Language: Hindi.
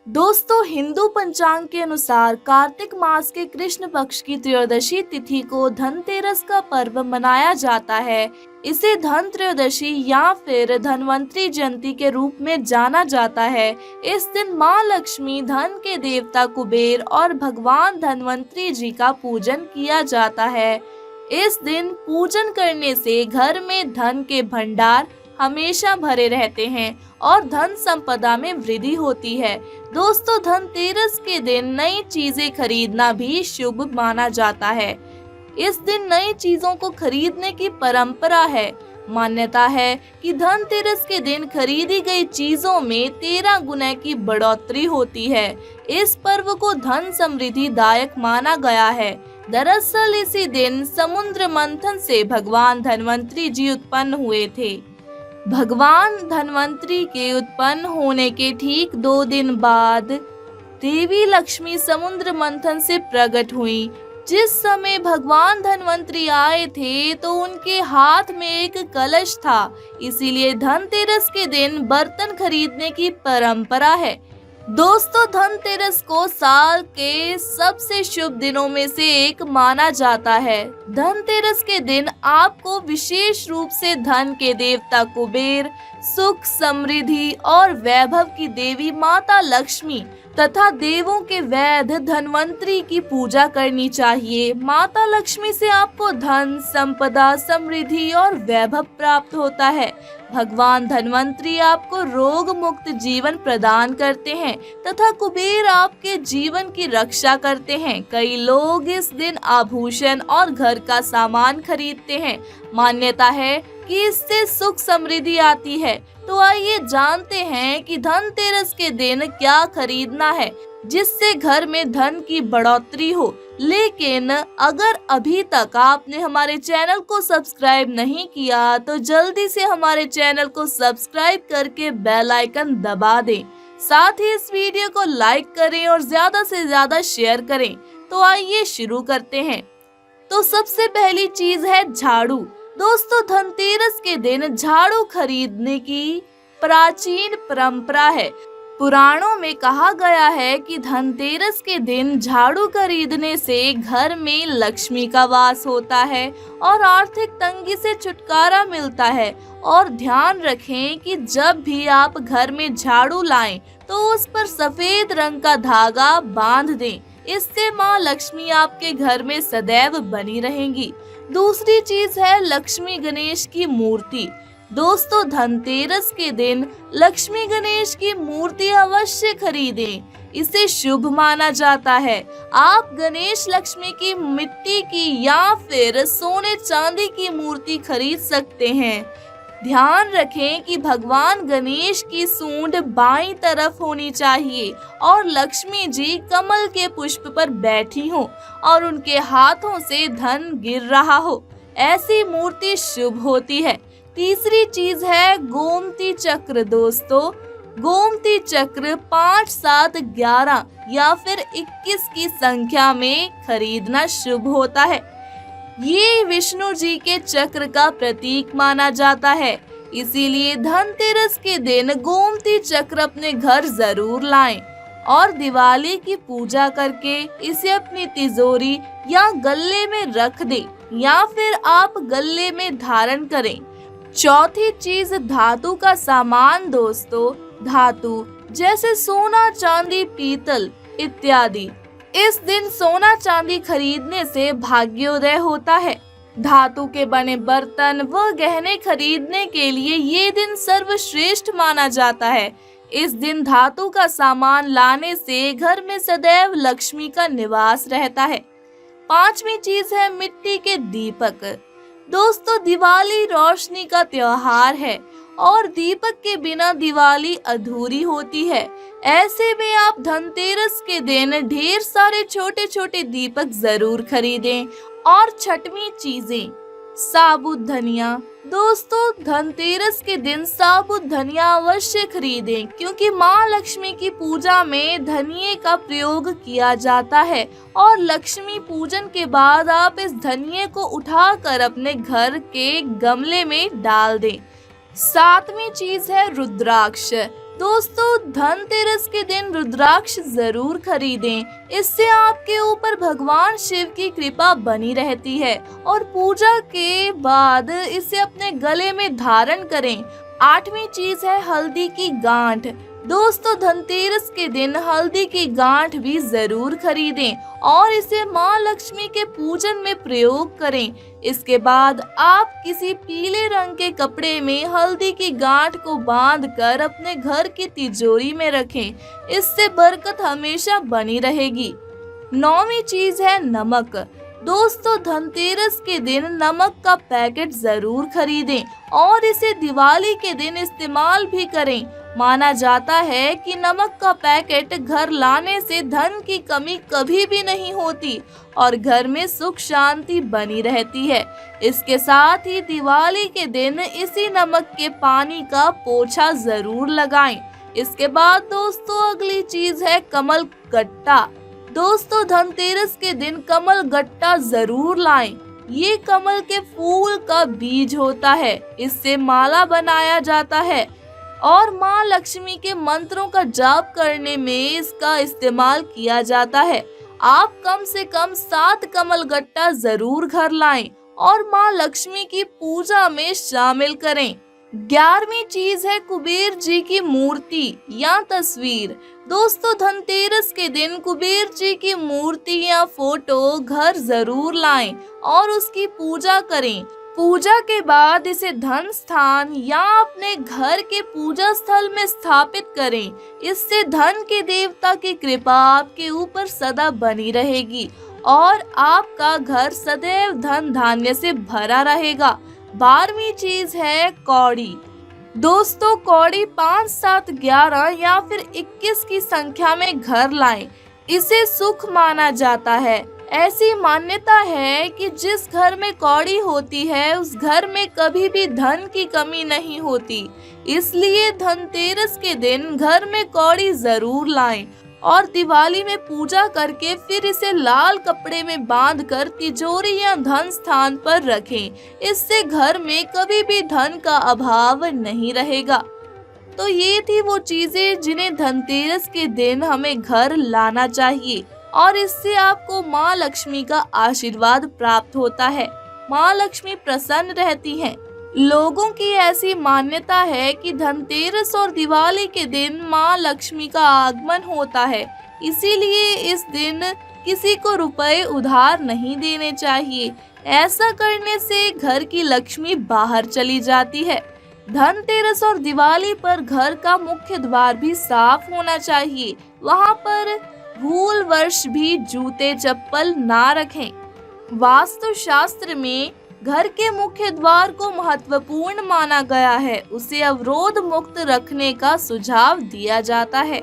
दोस्तों, हिंदू पंचांग के अनुसार कार्तिक मास के कृष्ण पक्ष की त्रयोदशी तिथि को धनतेरस का पर्व मनाया जाता है। इसे धन त्रयोदशी या फिर धनवंतरी जयंती के रूप में जाना जाता है। इस दिन माँ लक्ष्मी, धन के देवता कुबेर और भगवान धनवंतरी जी का पूजन किया जाता है। इस दिन पूजन करने से घर में धन के भंडार हमेशा भरे रहते हैं और धन संपदा में वृद्धि होती है। दोस्तों, धनतेरस के दिन नई चीजें खरीदना भी शुभ माना जाता है। इस दिन नई चीजों को खरीदने की परंपरा है। मान्यता है कि धनतेरस के दिन खरीदी गई चीजों में 13 गुना की बढ़ोतरी होती है। इस पर्व को धन समृद्धि दायक माना गया है। दरअसल इसी दिन समुद्र मंथन से भगवान धनवंतरी जी उत्पन्न हुए थे। भगवान धनवंतरी के उत्पन्न होने के ठीक 2 दिन बाद देवी लक्ष्मी समुद्र मंथन से प्रकट हुई। जिस समय भगवान धनवंतरी आए थे तो उनके हाथ में एक कलश था। इसीलिए धनतेरस के दिन बर्तन खरीदने की परंपरा है। दोस्तों, धनतेरस को साल के सबसे शुभ दिनों में से एक माना जाता है। धनतेरस के दिन आपको विशेष रूप से धन के देवता कुबेर, सुख, समृद्धि और वैभव की देवी माता लक्ष्मी तथा देवों के वैद्य धनवंतरी की पूजा करनी चाहिए। माता लक्ष्मी से आपको धन, संपदा, समृद्धि और वैभव प्राप्त होता है। भगवान धनवंतरी आपको रोग मुक्त जीवन प्रदान करते हैं तथा कुबेर आपके जीवन की रक्षा करते हैं। कई लोग इस दिन आभूषण और घर का सामान खरीदते हैं। मान्यता है कि इससे सुख समृद्धि आती है। तो आइए जानते हैं कि धनतेरस के दिन क्या खरीदना है जिससे घर में धन की बढ़ोतरी हो। लेकिन अगर अभी तक आपने हमारे चैनल को सब्सक्राइब नहीं किया तो जल्दी से हमारे चैनल को सब्सक्राइब करके बेल आइकन दबा दें। साथ ही इस वीडियो को लाइक करें और ज्यादा से ज्यादा शेयर करें। तो आइए शुरू करते हैं। तो सबसे पहली चीज है झाड़ू। दोस्तों, धनतेरस के दिन झाड़ू खरीदने की प्राचीन परंपरा है। पुराणों में कहा गया है कि धनतेरस के दिन झाड़ू खरीदने से घर में लक्ष्मी का वास होता है और आर्थिक तंगी से छुटकारा मिलता है। और ध्यान रखें कि जब भी आप घर में झाड़ू लाएं तो उस पर सफेद रंग का धागा बांध दें। इससे माँ लक्ष्मी आपके घर में सदैव बनी रहेंगी। दूसरी चीज है लक्ष्मी गणेश की मूर्ति। दोस्तों, धनतेरस के दिन लक्ष्मी गणेश की मूर्ति अवश्य खरीदें। इसे शुभ माना जाता है। आप गणेश लक्ष्मी की मिट्टी की या फिर सोने चांदी की मूर्ति खरीद सकते हैं। ध्यान रखें कि भगवान गणेश की सूंड बाईं तरफ होनी चाहिए और लक्ष्मी जी कमल के पुष्प पर बैठी हो और उनके हाथों से धन गिर रहा हो। ऐसी मूर्ति शुभ होती है। तीसरी चीज है गोमती चक्र। दोस्तों, गोमती चक्र 5, 7, 11 या फिर 21 की संख्या में खरीदना शुभ होता है। ये विष्णु जी के चक्र का प्रतीक माना जाता है। इसीलिए धनतेरस के दिन गोमती चक्र अपने घर जरूर लाएं और दिवाली की पूजा करके इसे अपनी तिजोरी या गल्ले में रख दें या फिर आप गल्ले में धारण करें। चौथी चीज धातु का सामान। दोस्तों, धातु जैसे सोना, चांदी, पीतल इत्यादि। इस दिन सोना चांदी खरीदने से भाग्योदय होता है। धातु के बने बर्तन व गहने खरीदने के लिए ये दिन सर्वश्रेष्ठ माना जाता है। इस दिन धातु का सामान लाने से घर में सदैव लक्ष्मी का निवास रहता है। पांचवी चीज है मिट्टी के दीपक। दोस्तों, दिवाली रोशनी का त्योहार है और दीपक के बिना दिवाली अधूरी होती है। ऐसे में आप धनतेरस के दिन ढेर सारे छोटे छोटे दीपक जरूर खरीदें। और छठवीं चीजें साबुत धनिया। दोस्तों, धनतेरस के दिन साबुत धनिया अवश्य खरीदें क्योंकि माँ लक्ष्मी की पूजा में धनिये का प्रयोग किया जाता है और लक्ष्मी पूजन के बाद आप इस धनिये को उठाकर अपने घर के गमले में डाल दें। सातवीं चीज है रुद्राक्ष। दोस्तों, धनतेरस के दिन रुद्राक्ष जरूर खरीदें। इससे आपके ऊपर भगवान शिव की कृपा बनी रहती है और पूजा के बाद इसे अपने गले में धारण करें। 8वीं चीज है हल्दी की गांठ। दोस्तों, धनतेरस के दिन हल्दी की गांठ भी जरूर खरीदें और इसे माँ लक्ष्मी के पूजन में प्रयोग करें। इसके बाद आप किसी पीले रंग के कपड़े में हल्दी की गांठ को बांधकर अपने घर की तिजोरी में रखें। इससे बरकत हमेशा बनी रहेगी। 9वीं चीज है नमक। दोस्तों, धनतेरस के दिन नमक का पैकेट जरूर खरीदें और इसे दिवाली के दिन इस्तेमाल भी करें। माना जाता है कि नमक का पैकेट घर लाने से धन की कमी कभी भी नहीं होती और घर में सुख शांति बनी रहती है। इसके साथ ही दिवाली के दिन इसी नमक के पानी का पोछा जरूर लगाएं। इसके बाद दोस्तों अगली चीज है कमल गट्टा। दोस्तों, धनतेरस के दिन कमल गट्टा जरूर लाएं। ये कमल के फूल का बीज होता है। इससे माला बनाया जाता है और माँ लक्ष्मी के मंत्रों का जाप करने में इसका इस्तेमाल किया जाता है। आप कम से कम 7 कमल गट्टा जरूर घर लाएं और माँ लक्ष्मी की पूजा में शामिल करें। 11वीं चीज है कुबेर जी की मूर्ति या तस्वीर। दोस्तों, धनतेरस के दिन कुबेर जी की मूर्ति या फोटो घर जरूर लाएं और उसकी पूजा करें। पूजा के बाद इसे धन स्थान या अपने घर के पूजा स्थल में स्थापित करें। इससे धन के देवता की कृपा आपके ऊपर सदा बनी रहेगी और आपका घर सदैव धन धान्य से भरा रहेगा। 12वीं चीज है कौड़ी। दोस्तों, कौड़ी 5, 7, 11 या फिर 21 की संख्या में घर लाएं। इसे सुख माना जाता है। ऐसी मान्यता है कि जिस घर में कौड़ी होती है उस घर में कभी भी धन की कमी नहीं होती। इसलिए धनतेरस के दिन घर में कौड़ी जरूर लाएं और दिवाली में पूजा करके फिर इसे लाल कपड़े में बांधकर तिजोरी या धन स्थान पर रखें। इससे घर में कभी भी धन का अभाव नहीं रहेगा। तो ये थी वो चीजें जिन्हें धनतेरस के दिन हमें घर लाना चाहिए और इससे आपको माँ लक्ष्मी का आशीर्वाद प्राप्त होता है। माँ लक्ष्मी प्रसन्न रहती हैं। लोगों की ऐसी मान्यता है कि धनतेरस और दिवाली के दिन माँ लक्ष्मी का आगमन होता है। इसीलिए इस दिन किसी को रुपए उधार नहीं देने चाहिए। ऐसा करने से घर की लक्ष्मी बाहर चली जाती है। धनतेरस और दिवाली पर घर का मुख्य द्वार भी साफ होना चाहिए। वहाँ पर भूलवश भी जूते चप्पल ना रखें। वास्तु शास्त्र में घर के मुख्य द्वार को महत्वपूर्ण माना गया है। उसे अवरोध मुक्त रखने का सुझाव दिया जाता है।